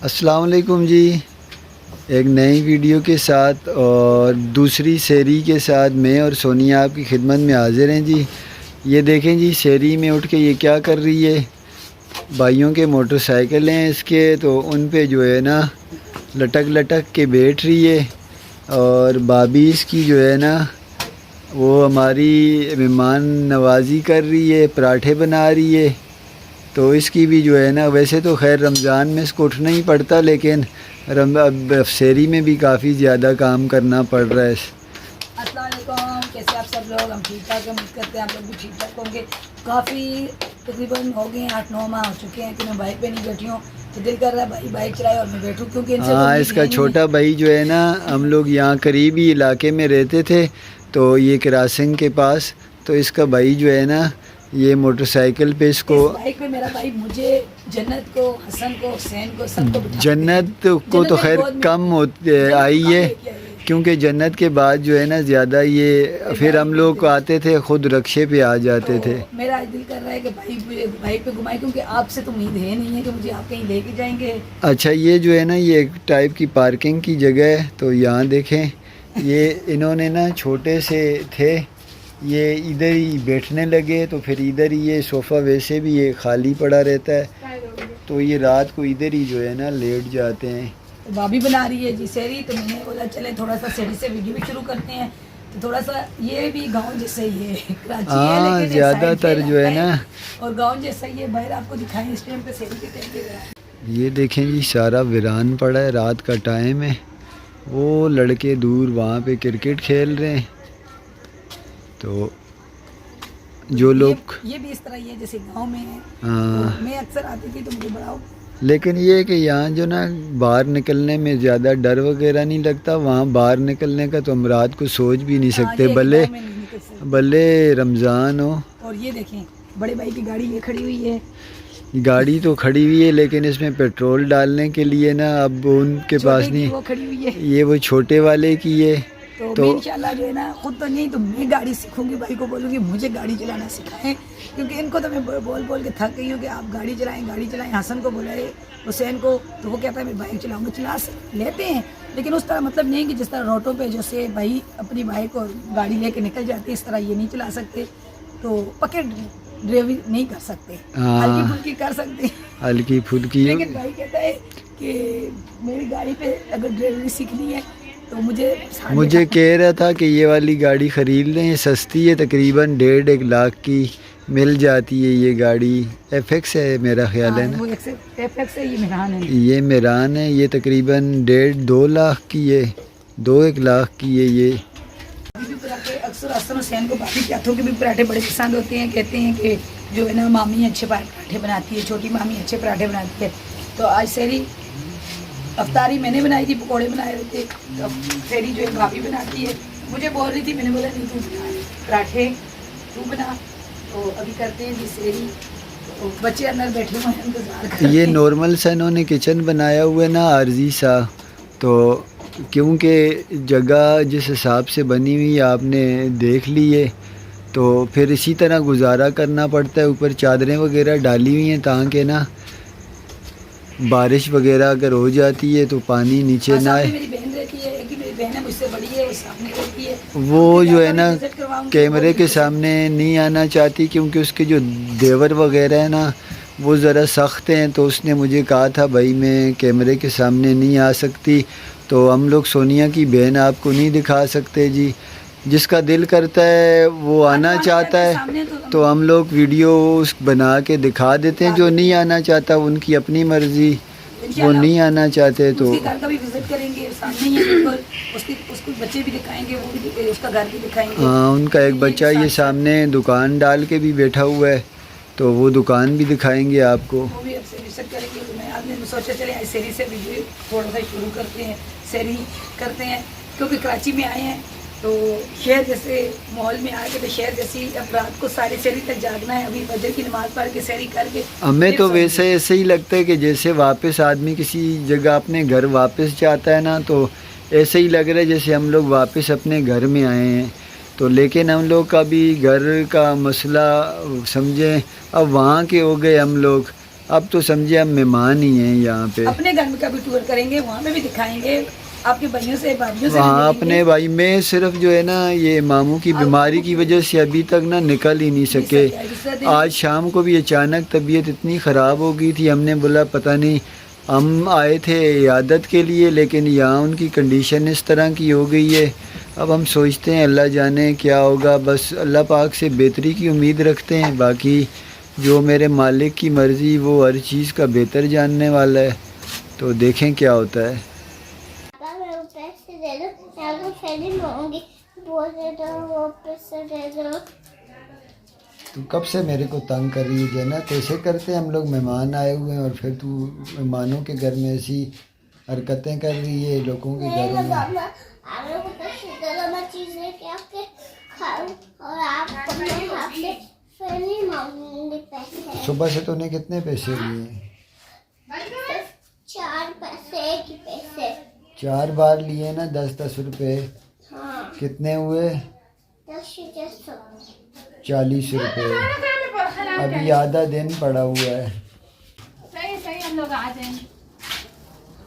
السلام علیکم جی، ایک نئی ویڈیو کے ساتھ اور دوسری سیری کے ساتھ میں اور سونیا آپ کی خدمت میں حاضر ہیں جی۔ یہ دیکھیں جی، سیری میں اٹھ کے یہ کیا کر رہی ہے۔ بھائیوں کے موٹر سائیکل ہیں اس کے، تو ان پہ جو ہے نا لٹک لٹک کے بیٹھ رہی ہے، اور بھابھی اس کی جو ہے نا وہ ہماری مہمان نوازی کر رہی ہے، پراٹھے بنا رہی ہے۔ تو اس کی بھی جو ہے نا، ویسے تو خیر رمضان میں اس کو اٹھنا ہی پڑتا، لیکن اب سیری میں بھی کافی زیادہ کام کرنا پڑ رہا ہے۔ السلام علیکم، کیسے آپ سب لوگ؟ ہم ٹھیک ٹھاک ہیں، امید کرتے ہیں آپ لوگ بھی ٹھیک ٹھاک ہوں گے۔ کافی تقریباً ہو گئے ہیں 8-9 ماہ ہو چکے ہیں کہ میں بائک پہ نہیں بیٹھی ہوں، تو دل کر رہا ہے بھائی بائک چلائے اور میں بیٹھوں، کیونکہ ان سے اس کا چھوٹا بھائی جو ہے نا، ہم لوگ یہاں قریبی علاقے میں رہتے تھے، تو یہ کراسنگ کے پاس، تو اس کا بھائی جو ہے نا یہ موٹر سائیکل پہ اس کو بائک پہ میرا بھائی مجھے، جنت کو، حسن کو، حسین کو، سب کو بٹھا جنت کو تو خیر کم آئی ہے، کیونکہ جنت کے بعد جو ہے نا زیادہ یہ پھر ہم لوگ آتے تھے خود رکشے پہ آ جاتے تھے۔ میرا دل کر رہا ہے کہ بھائی پہ گھمائے، کیونکہ آپ سے تو امید ہے نہیں ہے کہ مجھے آپ کہیں لے کے جائیں گے۔ اچھا، یہ جو ہے نا یہ ایک ٹائپ کی پارکنگ کی جگہ ہے، تو یہاں دیکھیں یہ انہوں نے نا چھوٹے سے تھے، یہ ادھر ہی بیٹھنے لگے، تو پھر ادھر ہی یہ صوفہ ویسے بھی یہ خالی پڑا رہتا ہے، تو یہ رات کو ادھر ہی جو ہے نا لیٹ جاتے ہیں۔ بھابھی بنا رہی ہے جی سیری، تو میں نے بولا چلے تھوڑا سا سیری سے ویڈیو بھی شروع کرتے ہیں، تو تھوڑا سا یہ بھی گاؤں جیسا ہی ہے، کراچی ہے لیکن زیادہ تر جو ہے نا، اور گاؤں جیسا ہی ہے۔ باہر آپ کو دکھائیں اس ٹائم پہ سیری کے ٹائم پہ یہ دیکھیں جی سارا ویران پڑا ہے، رات کا ٹائم ہے، وہ لڑکے دور وہاں پہ کرکٹ کھیل رہے ہیں، تو جو لوگ یہ بھی اس طرح ہی ہے جیسے گاؤں میں ہے۔ میں اکثر آتی تھی تو مجھے بڑا، لیکن یہ کہ یہاں جو نا باہر نکلنے میں زیادہ ڈر وغیرہ نہیں لگتا، وہاں باہر نکلنے کا تو ہم رات کو سوچ بھی نہیں سکتے، بھلے رمضان ہو۔ اور یہ دیکھیں بڑے بھائی کی گاڑی یہ کھڑی ہوئی ہے، گاڑی تو کھڑی ہوئی ہے، لیکن اس میں پیٹرول ڈالنے کے لیے نا اب ان کے پاس نہیں، وہ کھڑی ہوئی ہے، یہ وہ چھوٹے والے کی ہے۔ تو میں انشاءاللہ جو ہے نا خود تو نہیں تو میں گاڑی سیکھوں گی، بھائی کو بولوں گی مجھے گاڑی چلانا سکھائیں، کیونکہ ان کو تو میں بول بول کے تھک گئی ہوں کہ آپ گاڑی چلائیں۔ حسن کو بلائے، حسین کو، تو وہ کہتا ہے میں بائک چلاؤں گا، چلا لیتے ہیں، لیکن اس طرح مطلب نہیں کہ جس طرح روڈوں پہ جیسے بھائی اپنی بائک اور گاڑی لے کے نکل جاتے اس طرح یہ نہیں چلا سکتے، تو پکے ڈرائیونگ نہیں کر سکتے، ہلکی پھلکی کر سکتے، ہلکی پھلکی، لیکن بھائی کہتا ہے کہ میری گاڑی پہ اگر ڈرائیونگ سیکھنی ہے تو مجھے کہہ رہا تھا کہ یہ والی گاڑی خرید لیں، یہ سستی ہے، تقریباً 1.5 لاکھ کی مل جاتی ہے یہ گاڑی، ایف ایکس ہے میرا خیال ہے نا، یہ میران ہے، یہ تقریباً 1.5-2 لاکھ کی ہے، 2-1 لاکھ کی ہے یہ۔ اکثر حسن حسین کو بھابھی کے ہاتھوں کے بھی پراٹھے بڑے پسند ہوتے ہیں، کہتے ہیں کہ جو ہے نا مامی اچھے پراٹھے بناتی ہے، چھوٹی مامی اچھے پراٹھے بناتی ہے، تو آج سیری افطاری میں نے بنائی تھی، پکوڑے بنائے ہوئے تھے، تو سیری جو ہے بھابھی بناتی ہے، مجھے بول رہی تھی، میں نے بولا نہیں تو بنا پراٹھے، تو بنا، تو ابھی کرتے ہیں جی سیری، تو بچے اندر بیٹھے ہوئے ہیں انتظار کر رہے ہیں۔ یہ نارمل سا انہوں نے کچن بنایا ہوا ہے نا، عارضی سا، تو کیونکہ جگہ جس حساب سے بنی ہوئی آپ نے دیکھ لی ہے، تو پھر اسی طرح گزارا کرنا پڑتا ہے، اوپر چادریں وغیرہ ڈالی ہوئی ہیں تاکہ نا بارش وغیرہ اگر ہو جاتی ہے تو پانی نیچے نہ آئے۔ میری بہن رہتی ہے، ایک ہی میری بہن ہے مجھ سے بڑی ہے، وہ سامنے رہتی ہے، وہ جو ہے نا کیمرے کے سامنے نہیں آنا چاہتی، کیونکہ اس کے جو دیور وغیرہ ہیں نا وہ ذرا سخت ہیں، تو اس نے مجھے کہا تھا بھائی میں کیمرے کے سامنے نہیں آ سکتی، تو ہم لوگ سونیا کی بہن آپ کو نہیں دکھا سکتے جی، جس کا دل کرتا ہے وہ آنا چاہتا ہے تو ہم لوگ ویڈیو بنا کے دکھا دیتے ہیں، جو نہیں آنا چاہتا ان کی اپنی مرضی، وہ نہیں آنا چاہتے تو گھر کا بھی وزٹ کریں گے، سامنے ہی ہے، اس کو بچے بھی دکھائیں گے، وہ بھی اس کا گھر بھی دکھائیں گے۔ ہاں، ان کا ایک بچہ یہ سامنے دکان ڈال کے بھی بیٹھا ہوا ہے، تو وہ دکان بھی دکھائیں گے آپ کو، وہ بھی آپ سے وزٹ کریں گے۔ میں آپ نے سوچا چلے سیری سے ویڈیو تھوڑا سا شروع کرتے ہیں، سیری کرتے ہیں، کیونکہ کراچی میں آئے ہیں تو شہر جیسے ماحول میں آ کے تو شہر جیسی اب رات کو ساری سیری تک جاگنا ہے، ابھی فجر کی نماز پڑھ کے سیری کر کے ہمیں تو ویسے ایسے ہی لگتا ہے کہ جیسے واپس آدمی کسی جگہ اپنے گھر واپس جاتا ہے نا، تو ایسے ہی لگ رہا ہے جیسے ہم لوگ واپس اپنے گھر میں آئے ہیں، تو لیکن ہم لوگ کا بھی گھر کا مسئلہ سمجھیں اب وہاں کے ہو گئے ہم لوگ، اب تو سمجھے ہم مہمان ہی ہیں یہاں پہ. اپنے گھر میں کبھی ٹور کریں گے, وہاں پہ بھی دکھائیں گے آپ کے بھائیوں سے بھابھیوں سے. وہاں اپنے بھائی میں صرف جو ہے نا یہ ماموں کی بیماری کی وجہ سے ابھی تک نا نکل ہی نہیں سکے. آج شام کو بھی اچانک طبیعت اتنی خراب ہو گئی تھی, ہم نے بولا پتہ نہیں, ہم آئے تھے عیادت کے لیے لیکن یہاں ان کی کنڈیشن اس طرح کی ہو گئی ہے. اب ہم سوچتے ہیں اللہ جانے کیا ہوگا, بس اللہ پاک سے بہتری کی امید رکھتے ہیں. باقی جو میرے مالک کی مرضی وہ ہر چیز کا بہتر جاننے والا ہے, تو دیکھیں کیا ہوتا ہے. تو کب سے میرے کو تنگ کر رہی ہے جنت, ایسے کرتے ہیں ہم لوگ, مہمان آئے ہوئے ہیں اور پھر تو مہمانوں کے گھر میں ایسی حرکتیں کر رہی ہے لوگوں کے گھروں میں. صبح سے تو نے کتنے پیسے لیے؟ 4 پیسے, ایک ہی پیسے. 4 بار لیے نا 10-10 روپے. ہاں, کتنے ہوئے؟ 40 روپے. ابھی آدھا دن پڑا ہوا ہے. صحیح ہم لوگ آ جائیں.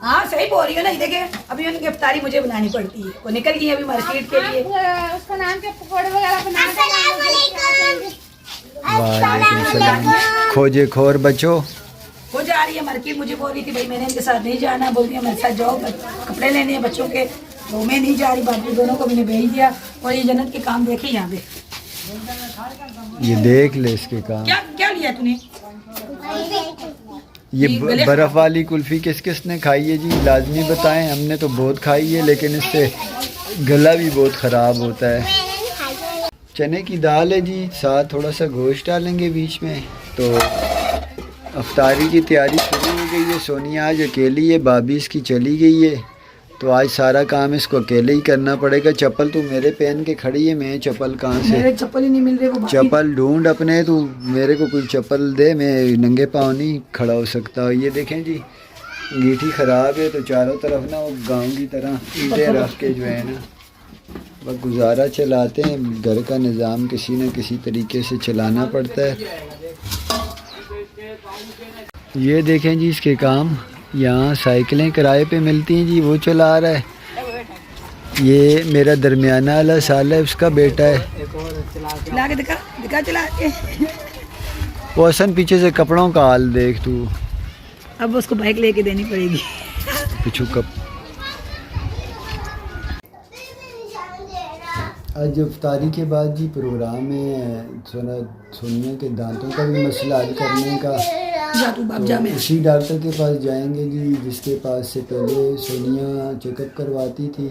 ہاں صحیح بول رہی ہو نا. دیکھیں ابھی ان کی افطاری مجھے بنانی پڑتی ہے, وہ نکل گئی ابھی مارکیٹ کے لیے. اس کا نام کے پکوڑے وغیرہ بنا. وعلیکم السلام. کھوجے کھور بچو وہ جا رہی ہے مارکیٹ, مجھے بول رہی تھی بھائی میں نے ان کے ساتھ نہیں جانا, بول رہی ہے میرے ساتھ جاؤ, کپڑے لینے ہیں بچوں کے, تو میں نہیں جا رہی. باقی دونوں کو میں نے بھیج دیا. اور یہ جنت کے کام دیکھے یہاں پہ, یہ دیکھ لے اس کے کام. کیا کیا لیا تو نے؟ یہ برف والی کلفی کس کس نے کھائی ہے جی لازمی بتائیں. ہم نے تو بہت کھائی ہے لیکن اس سے گلا بھی بہت خراب ہوتا ہے. چنے کی دال ہے جی, ساتھ تھوڑا سا گوشت ڈالیں گے بیچ میں. تو افطاری کی تیاری شروع ہو گئی ہے. سونیا آج اکیلی ہے, بھابھی اس کی چلی گئی ہے, تو آج سارا کام اس کو اکیلے ہی کرنا پڑے گا. چپل تو میرے پہن کے کھڑی ہے, میں چپل کہاں سے, میرے چپل ہی نہیں مل رہے. وہ چپل ڈھونڈ اپنے, تو میرے کو کوئی چپل دے, میں ننگے پاؤں نہیں کھڑا ہو سکتا. یہ دیکھیں جی انگیٹھی خراب ہے, تو چاروں طرف نا وہ گاؤں کی طرح اینٹیں رکھ کے جو ہے نا بس گزارا چلاتے ہیں. گھر کا نظام کسی نہ کسی طریقے سے چلانا پڑتا ہے. یہ دیکھیں جی اس کے کام, یہاں سائیکلیں کرائے پہ ملتی ہیں جی, وہ چلا رہا ہے. یہ میرا درمیانہ والا سال ہے, اس کا بیٹا ہے. چلا کے دکھا چلا کے. وہ حسن پیچھے سے کپڑوں کا حال دیکھ تو, اب اس کو بائک لے کے دینی پڑے گی. پچھو کپ. آج افطاری کے بعد جی پروگرام ہے سونیا کے دانتوں کا بھی مسئلہ حل کرنے کا. تو اسی ڈاکٹر کے پاس جائیں گے جی جس کے پاس سے پہلے سونیا چیک اپ کرواتی تھی,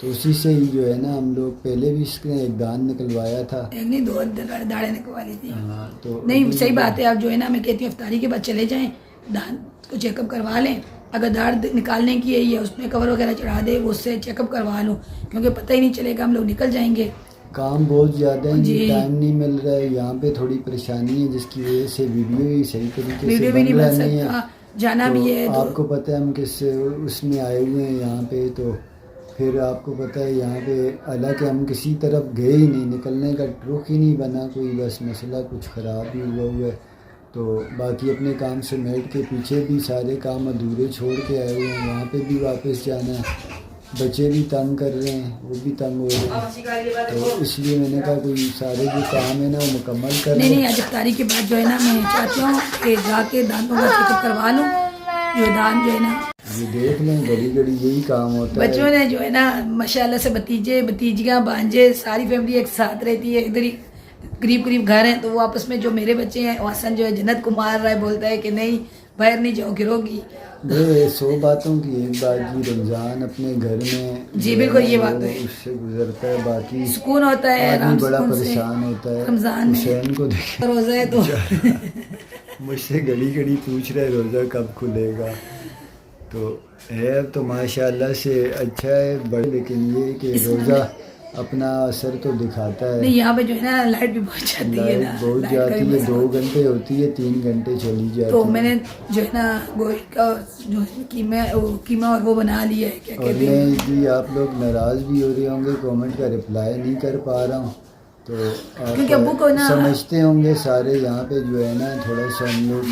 تو اسی سے ہی جو ہے نا ہم لوگ پہلے بھی اس نے ایک دانت نکلوایا تھا. نہیں 2 داڑیں نکلوا لی تھی. ہاں تو نہیں صحیح بات ہے. آپ جو ہے نا میں کہتی ہوں افطاری کے بعد چلے جائیں, دانت کو چیک اپ کروا لیں. اگر داڑھ نکالنے کی ہے یا اس میں کور وغیرہ چڑھا دے, وہ اس سے چیک اپ کروا لوں, کیونکہ پتہ ہی نہیں چلے گا, ہم لوگ نکل جائیں گے. کام بہت زیادہ ہے جی, ٹائم نہیں مل رہا ہے. یہاں پہ تھوڑی پریشانی ہے جس کی وجہ سے ویڈیو ہی صحیح طریقے سے بن رہا نہیں ہے. جانا بھی ہے آپ کو پتہ ہے ہم کس اس میں آئے ہوئے ہیں یہاں پہ, تو پھر آپ کو پتہ ہے یہاں پہ حالانکہ ہم کسی طرف گئے ہی نہیں, نکلنے کا رخ ہی نہیں بنا کوئی, بس مسئلہ کچھ خراب ہی ہوا ہے. تو باقی اپنے کام سمیٹ کے پیچھے بھی سارے کام ادھورے چھوڑ کے آئے ہوئے ہیں. وہاں پہ بھی واپس جانا ہے, بچے بھی تنگ کر رہے ہیں, وہ بھی تنگ ہو رہے ہیں. تو اس لیے میں نے کہا کوئی سارے جو کام ہے نا وہ مکمل کر لیں. نہیں آج افطاری کے بعد جو ہے نا میں چاہتی ہوں کہ جا کے دانتوں کا چیک اپ کروا لوں. جو دانت جو ہے نا یہ دیکھ لیں, گھڑی گھڑی یہی کام ہوتا ہے. بچوں نے جو ہے نا ماشاءاللہ سے بھتیجے بھتیجیاں بھانجے ساری فیملی ایک ساتھ رہتی ہے. ادھر ہی قریب گھر ہیں, تو وہ آپس میں جو میرے بچے ہیں, حسن جو ہے جنت کو مار رہا ہے, بولتا ہے کہ نہیں باہر نہیں جاؤ گرو گی. 100 باتوں کی ایک بات جی, رمضان اپنے گھر میں جی بالکل یہ بات ہے, اس سے گزرتا ہے. باقی سکون ہوتا ہے, آدمی آرام بڑا سکون سے پریشان ہوتا ہے. رمضان میں حسین کو دیکھ روزہ ہے تو مجھ سے گھڑی پوچھ رہا ہے روزہ کب کھلے گا. تو ہے اب تو ماشاءاللہ سے اچھا ہے بڑے, لیکن یہ کہ روزہ اپنا اثر تو دکھاتا ہے. نہیں یہاں پہ جو ہے نا لائٹ بھی بہت جاتی ہے نا, لائٹ بہت جاتی ہے. 2 گھنٹے ہوتی ہے, 3 گھنٹے چلی جاتی ہے. تو میں نے جو ہے نا گوشت کا جو قیمہ اور وہ بنا لیا ہے, کیا کہتے ہیں جی. آپ لوگ ناراض بھی ہو رہے ہوں گے, کامنٹ کا رپلائی نہیں کر پا رہا ہوں, تو کیونکہ ابو کو نا سمجھتے ہوں گے سارے یہاں پہ جو ہے نا تھوڑا سا ہم لوگ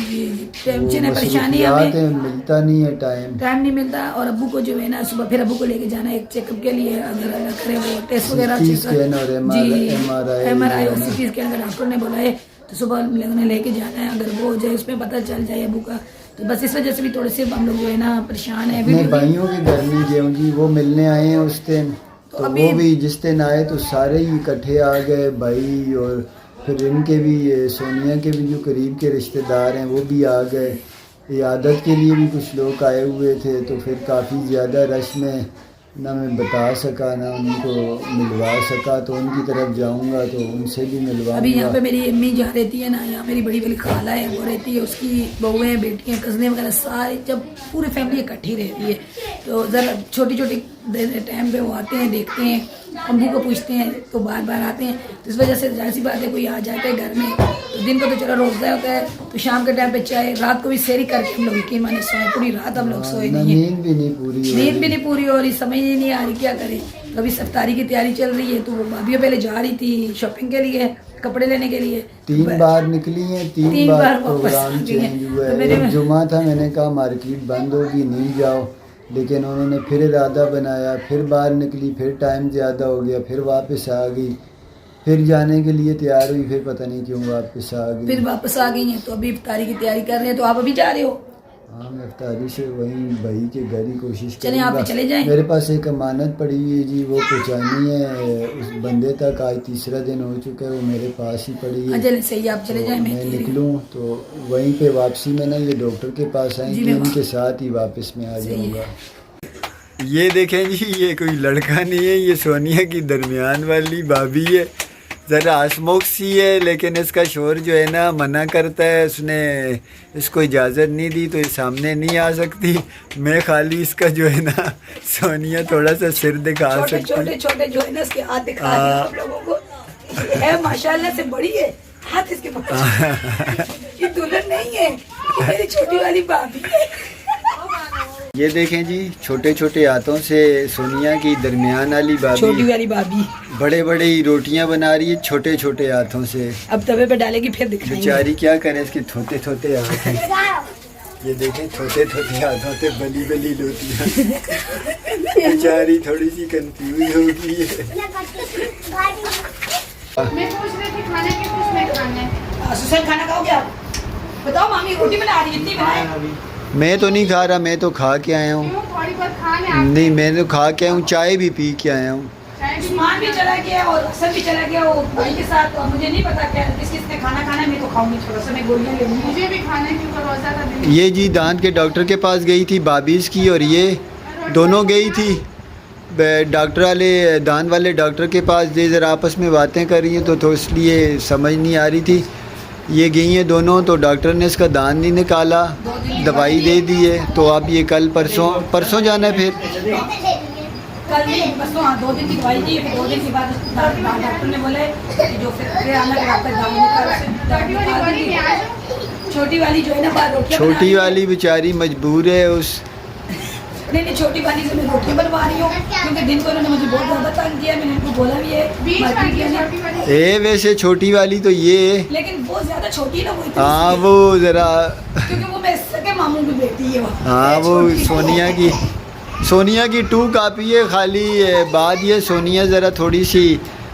ٹینشن ہے، پریشانی مصروفیات ہمیں، ہیں، ملتا نہیں ہے ٹائم نہیں ملتا. اور ابو کو جو ہے نا صبح پھر ابو کو لے کے جانا ہے ایک چیک اپ کے لیے، اگر اللہ کرے وہ ٹیسٹ وغیرہ CT اسکین اور ایم آر آئی اور CT اسکین کا ڈاکٹر نے بولا ہے، تو صبح انہیں لے کے جانا ہے. اگر وہ ہو جائے اس میں پتہ چل جائے ابو کا، تو بس اس وجہ سے بھی تھوڑے سے ہم لوگ جو ہے نا پریشان ہیں. اپنے بھائیوں کے گھر میں گئے ہوں جی، وہ ملنے آئے ہیں اس دن، تو وہ بھی جس دن آئے تو سارے ہی اکٹھے آ گئے بھائی، اور پھر ان کے بھی سونیا کے بھی جو قریب کے رشتہ دار ہیں وہ بھی آ گئے. عیادت کے لیے بھی کچھ لوگ آئے ہوئے تھے، تو پھر کافی زیادہ رش میں نہ میں بتا سکا نہ ان کو ملوا سکا، تو ان کی طرف جاؤں گا تو ان سے بھی ملواؤں ابھی یہاں گا. پہ میری امی جہاں رہتی ہے نا، یہاں میری بڑی والی خالہ ہے وہ رہتی ہے، اس کی بہویں بیٹیاں کزنیں وغیرہ سارے، جب پوری فیملی اکٹھی رہتی ہے تو ذرا چھوٹی چھوٹی ٹائم پہ وہ آتے ہیں، دیکھتے ہیں، ابو کو پوچھتے ہیں تو بار بار آتے ہیں. تو اس وجہ سے ظاہر سی بات ہے کوئی آ جاتا ہے گھر میں، تو دن کو تو چلو روزہ ہوتا ہے، تو شام کے ٹائم پہ چائے، رات کو بھی سحری کر کے ہم لوگ یقین مانے سوئے، پوری رات ہم لوگ سوئے نہیں ہیں، نیند بھی نہیں پوری ہو نیند بھی نہیں پوری ہو رہی، سمجھ ہی نہیں آ رہی کیا کریں. تو ابھی افطاری کی تیاری چل رہی ہے، تو وہ بھابھیوں پہلے جا رہی تھی شاپنگ کے لیے، کپڑے لینے کے لیے، 3 بار نکلی ہیں، 3 بار پروگرام چینج ہوا ہے. ایک جمعہ تھا، میں نے کہا مارکیٹ بند ہوگی نہیں جاؤ، لیکن انہوں نے پھر ارادہ بنایا، پھر باہر نکلی، پھر ٹائم زیادہ ہو گیا، پھر واپس آ گئی، پھر جانے کے لیے تیار ہوئی، پھر پتہ نہیں کیوں واپس آ گئی. پھر واپس آ گئی ہیں. تو ابھی افطاری کی تیاری کر رہے ہیں. تو آپ ابھی جا رہے ہو؟ ہاں میں افطاری سے وہیں بھائی کے گھر ہی کوشش چلیں کروں آپ گا. بھی چلے جائیں. میرے پاس ایک امانت پڑی ہوئی ہے جی، وہ پہنچانی ہے اس بندے تک. آج 3 دن ہو چکا ہے، وہ میرے پاس ہی پڑی ہے. چلیں صحیح، آپ چلے جائیں. میں نکلوں تو وہیں پہ واپسی میں نا یہ ڈاکٹر کے پاس آئیں گے، ان کے ساتھ ہی واپس میں آ جاؤں گا. یہ دیکھیں جی، یہ کوئی لڑکا نہیں ہے، یہ سونیا کی درمیان والی بھابھی ہے. ذرا ہسمکھ سی ہے، لیکن اس کا شوہر جو ہے نا منع کرتا ہے، اس نے اس کو اجازت نہیں دی تو یہ سامنے نہیں آ سکتی. میں خالی اس کا جو ہے نا سونیا تھوڑا سا سر دکھا سکتی. چھوٹے چھوٹے جو ہے نا اس کے ہاتھ دکھا دیں آپ لوگوں کو. ہے ماشاءاللہ سے بڑی ہے، ہاتھ اس کے پاس. یہ دلہن نہیں ہے، یہ میری چھوٹی والی بھابھی ہے. یہ دیکھیں جی، چھوٹے چھوٹے ہاتھوں سے سونیا کی درمیان والی چھوٹی بھابھی والی بھابھی بڑے بڑے ہی روٹیاں بنا رہی ہے چھوٹے چھوٹے ہاتھوں سے. اب توے پہ ڈالے گی پھر دکھائیں گے. بیچاری کیا کرے، اس کے تھوتے تھوتے ہاتھ ہیں. یہ دیکھیں تھوتے تھوتے ہاتھوں سے بلی بلی روٹیاں. بیچاری تھوڑی سی کنفیوز ہو گئی ہے. میں پوچھ رہی تھی کھانے کے کچھ میں کھانے. سسل کھانا کھاؤ گے آپ؟ بتاؤ مامی روٹی بنا رہی اتنی بنائے. میں تو نہیں کھا رہا، میں تو کھا کے آیا ہوں. کیوں تھوڑی بہت کھا لیں آپ. نہیں میں تو کھا کے آیا ہوں، چائے بھی پی کے آیا ہوں. عثمان بھی چلا گیا اور حسن بھی چلا گیا وہ بھائی کے ساتھ. تو مجھے نہیں پتا کیا کس کس نے کھانا کھانا ہے. میں تو کھاؤں گی تھوڑا سا، میں گولیاں لے لوں گی. مجھے بھی کھانا ہے کیونکہ روزہ کا دن. یہ جی دانت کے ڈاکٹر کے پاس گئی تھی بابیز کی، اور یہ دونوں گئی تھی ڈاکٹر والے دانت والے ڈاکٹر کے پاس. یہ ذرا آپس میں باتیں کر رہی ہیں تو اس لیے سمجھ نہیں آ رہی تھی. یہ گئی ہیں دونوں، تو ڈاکٹر نے اس کا دانت نہیں نکالا، دوائی دے دی ہے. تو اب یہ کل پرسوں جانا ہے. پھر کل نہیں بس 2 دن کی دوائی دی. 2 دن کے بعد ڈاکٹر نے بولا کہ جو پھر آنا ہے آپ کا چھوٹی والی جو ہے نا باہر روٹیاں چھوٹی والی بیچاری مجبور ہے اس. نہیں چھوٹی والی سے میں روٹیاں بنوا رہی ہوں کیونکہ دن کو انہوں نے مجھے بہت زیادہ تنگ کیا. میں نے ان کو بولا بھی ہے ویسے چھوٹی والی تو یہ ہے، لیکن بہت زیادہ چھوٹی نا وہ. ہاں وہ ذرا کیونکہ وہ میرے سگے ماموں کی بیٹی ہے. ہاں وہ سونیا کی 2 کاپی ہے. خالی بات یہ سونیا ذرا تھوڑی سی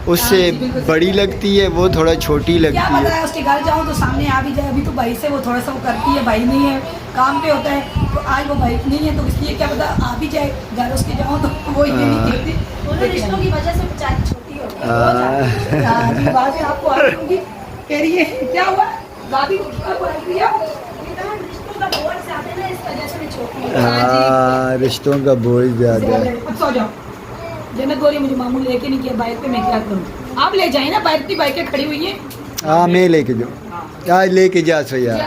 اس سے بڑی لگتی ہے، وہ تھوڑا چھوٹی کیا لگتی پتا ہے. ہے اس کے گھر جاؤں تو سامنے آ بھی جائے. ابھی تو بھائی سے وہ تھوڑا سا وہ کرتی ہے، بھائی نہیں ہے کام پہ ہوتا ہے. تو آج وہ بھائی نہیں ہے تو اس لیے کیا پتا آ بھی جائے گھر اس کے جاؤں تو وہ یہ نہیں کہتی. رشتوں کی وجہ سے بیچاری چھوٹی ہوتی ہے. بات آپ کو آ رہی ہوں گی کہہ رہی ہے کیا ہوا بھابھی کو رشتوں کا بوجھ زیادہ ہے. سو جاؤ. جنت بولی مجھے ماموں لے کے نہیں کیا بائک پہ، میں کیا کروں. آپ لے جائیں نا، بائک کی بائکیں کھڑی ہوئی ہیں. ہاں میں لے کے جاؤں، آج لے کے جا سو یار.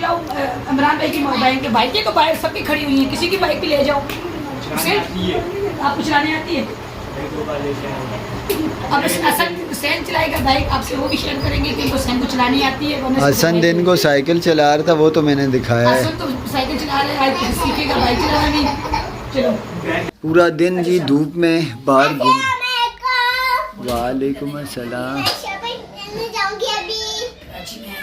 جاؤ عمران بھائی کی بائک بائکیں تو باہر سب کی کھڑی ہوئی ہیں، کسی کی بائک پہ لے جاؤ. آپ کو چلانے آتی ہے؟ اب حسین چلائے گا بائک، آپ سے وہ بھی شیئر کریں گے کہ حسین کو چلانی آتی ہے. حسن دن کو سائیکل چلا رہا تھا، وہ تو میں نے دکھایا ہے. حسن تو سائیکل چلا رہا ہے، سیکھے گا بائک چلانا بھی. چلو پورا دن جی دھوپ میں باہر گھوم. وعلیکم السلام.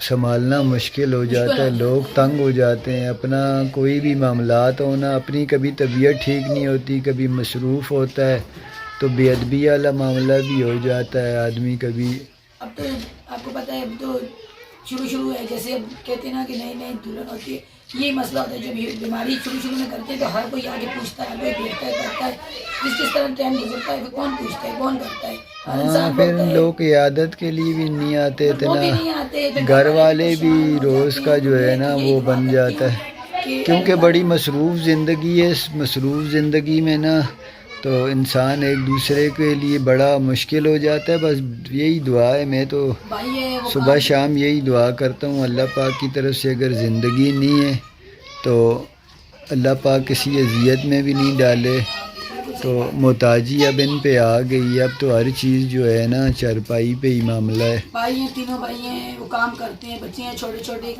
سنبھالنا مشکل ہو جاتا ہے، لوگ تنگ ہو جاتے ہیں، اپنا کوئی بھی معاملات ہونا، اپنی کبھی طبیعت ٹھیک نہیں ہوتی، کبھی مصروف ہوتا ہے تو بے ادبی والا معاملہ بھی ہو جاتا ہے آدمی کبھی. اب تو آپ کو پتہ ہے، اب تو شروع ہے، جیسے اب کہتے ہیں نا کہ نئی نئی دلہن ہوتی ہے، یہی مسئلہ ہوتا ہے. جب یہ بیماری شروع میں کرتے ہیں تو ہر کوئی آگے پوچھتا ہے، کوئی دیکھتا ہے، کرتا ہے، کس طرح ٹائم گزرتا ہے، پھر کون پوچھتا ہے، کون کرتا ہے. ہر ہاں انسان پھر بولتا ہے، لوگ عیادت کے لیے بھی نہیں آتے وہ اتنا، بھی نہیں آتے، پھر گھر والے بھی پریشان ہو روز جاتے کا ہیں. جو ہے میں نا یہی وہ دعا بن کرتی جاتا ہوں ہے، کہ کیونکہ اللہ بڑی مصروف زندگی ہے. اس مصروف زندگی میں نا تو انسان ایک دوسرے کے لیے بڑا مشکل ہو جاتا ہے. بس یہی دعا ہے، میں تو بھائی ہے وہ صبح کام. شام یہی دعا کرتا ہوں اللہ پاک کی طرف سے، اگر زندگی نہیں ہے تو اللہ پاک کسی اذیت میں بھی نہیں ڈالے. تو محتاجی اب ان پہ آ گئی، اب تو ہر چیز جو ہے نا چارپائی پہ ہی معاملہ ہے. بھائی ہیں، تینوں بھائی ہیں، وہ کام کرتے ہیں، بچے ہیں چھوٹے چھوٹے،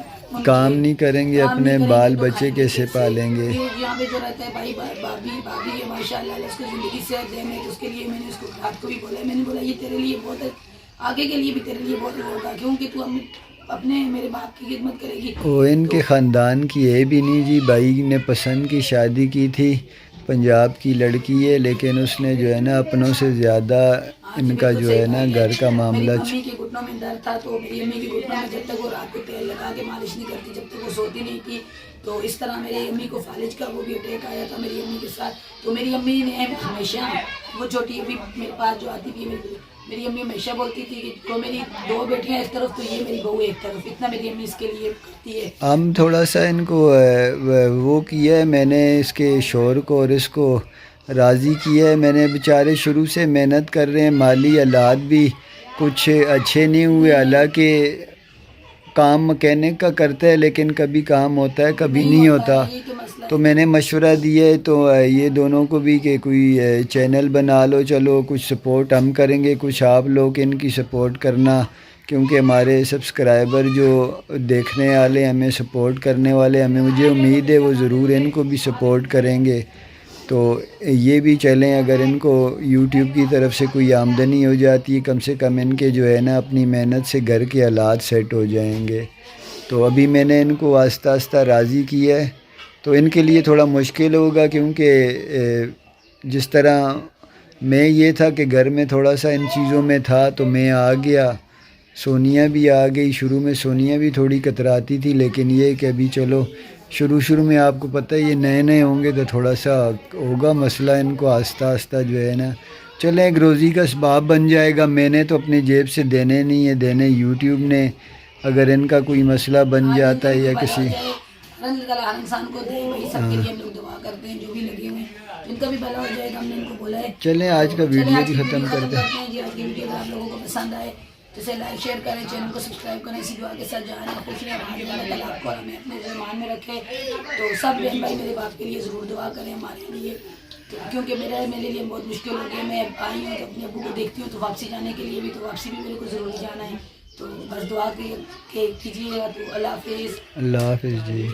کام نہیں کریں گے اپنے بال بچے کیسے پالیں گے؟ یہاں پہ جو رہتا ہے بھائی، بھابھی ہے ماشاء اللہ، اس کو زندگی صحت دے. میں تو اس کے لیے میں نے اس کو رات کو بھی بولا، میں نے بولا یہ تیرے لیے بہت ہے، آگے کے لیے بھی تیرے لیے بہت ہوگا، کیونکہ تو اپنے میرے باپ کی خدمت کرے گی. وہ ان کے خاندان کی ہے بھی نہیں جی. بھائی نے پسند کی شادی کی تھی، پنجاب کی لڑکی ہے، لیکن اس نے جو ہے نا اپنوں سے زیادہ ان کا جو ہے نا گھر کا معاملہ. میری امی کے گھٹنوں میں درد تھا، تو میری امی کے گھٹنوں میں جب تک وہ رات کو تیل لگا کے مالش نہیں کرتی، جب تک وہ سوتی نہیں تھی، تو اس طرح میری امی کو فالج کا وہ بھی اٹیک آیا تھا میری امی کے ساتھ. تو میری امی نے ہمیشہ، وہ چھوٹی ابھی میرے پاس جو آتی تھی، میری امی ہمیشہ بولتی تھی کہ تو میری دو بیٹیاں ایک طرف تو یہ میری بہو ایک طرف، اتنا میری امی اس کے لیے کرتی ہے. ہم تھوڑا سا ان کو وہ کیا ہے، میں نے اس کے شوہر کو اور اس کو راضی کیا ہے. میں نے بیچارے شروع سے محنت کر رہے ہیں، مالی حالات بھی کچھ اچھے نہیں ہوئے، حالانکہ کام مکینک کا کرتا ہے لیکن کبھی کام ہوتا ہے کبھی نہیں ہوتا. تو میں نے مشورہ دیا ہے تو یہ دونوں کو بھی کہ کوئی چینل بنا لو، چلو کچھ سپورٹ ہم کریں گے، کچھ آپ لوگ ان کی سپورٹ کرنا، کیونکہ ہمارے سبسکرائبر جو دیکھنے والے، ہمیں سپورٹ کرنے والے، مجھے امید ہے وہ ضرور ان کو بھی سپورٹ کریں گے. تو یہ بھی چلیں، اگر ان کو یوٹیوب کی طرف سے کوئی آمدنی ہو جاتی ہے، کم سے کم ان کے جو ہے نا اپنی محنت سے گھر کے حالات سیٹ ہو جائیں گے. تو ابھی میں نے ان کو آہستہ آہستہ راضی کیا ہے. تو ان کے لیے تھوڑا مشکل ہوگا، کیونکہ جس طرح میں یہ تھا کہ گھر میں تھوڑا سا ان چیزوں میں تھا تو میں آ گیا، سونیا بھی آ گئی. شروع میں سونیا بھی تھوڑی کتراتی تھی، لیکن یہ کہ ابھی چلو شروع میں آپ کو پتہ ہے یہ نئے ہوں گے تو تھوڑا سا ہوگا مسئلہ، ان کو آہستہ آہستہ جو ہے نا چلیں ایک روزی کا اسباب بن جائے گا. میں نے تو اپنی جیب سے دینے نہیں ہے، دینے یوٹیوب نے. اگر ان کا کوئی مسئلہ بن جاتا ہے یا کسی ہر انسان کو دے، وہی سب کے لیے ہم لوگ دعا کرتے ہیں، جو بھی لگے ہوئے ہیں ان کا بھی بھلا ہو جائے گا. ہم نے ان کو بولا ہے. چلیں آج کا ویڈیو بھی ختم کرتے ہیں. جی آج کی ویڈیو اگر آپ لوگوں کو پسند آئے تو اسے لائک شیئر کریں، چینل کو سبسکرائب کریں. اسی دعا کے ساتھ جا رہے ہیں، خوش رہیں، اللہ تعالیٰ آپ کو اور ہمیں اپنے ذہن میں رکھے. تو سب بہن بھائی میرے باپ کے لیے ضرور دعا کریں ہمارے لیے، کیونکہ میرے لیے بہت مشکل ہو گیا. میں آئی ہوں تو اپنے ابو کو دیکھتی ہوں، تو واپسی جانے کے لیے بھی، تو واپسی بھی میرے کو ضروری جانا ہے. تو بس دعا کیجیے گا. تو اللہ حافظ. اللہ حافظ جی.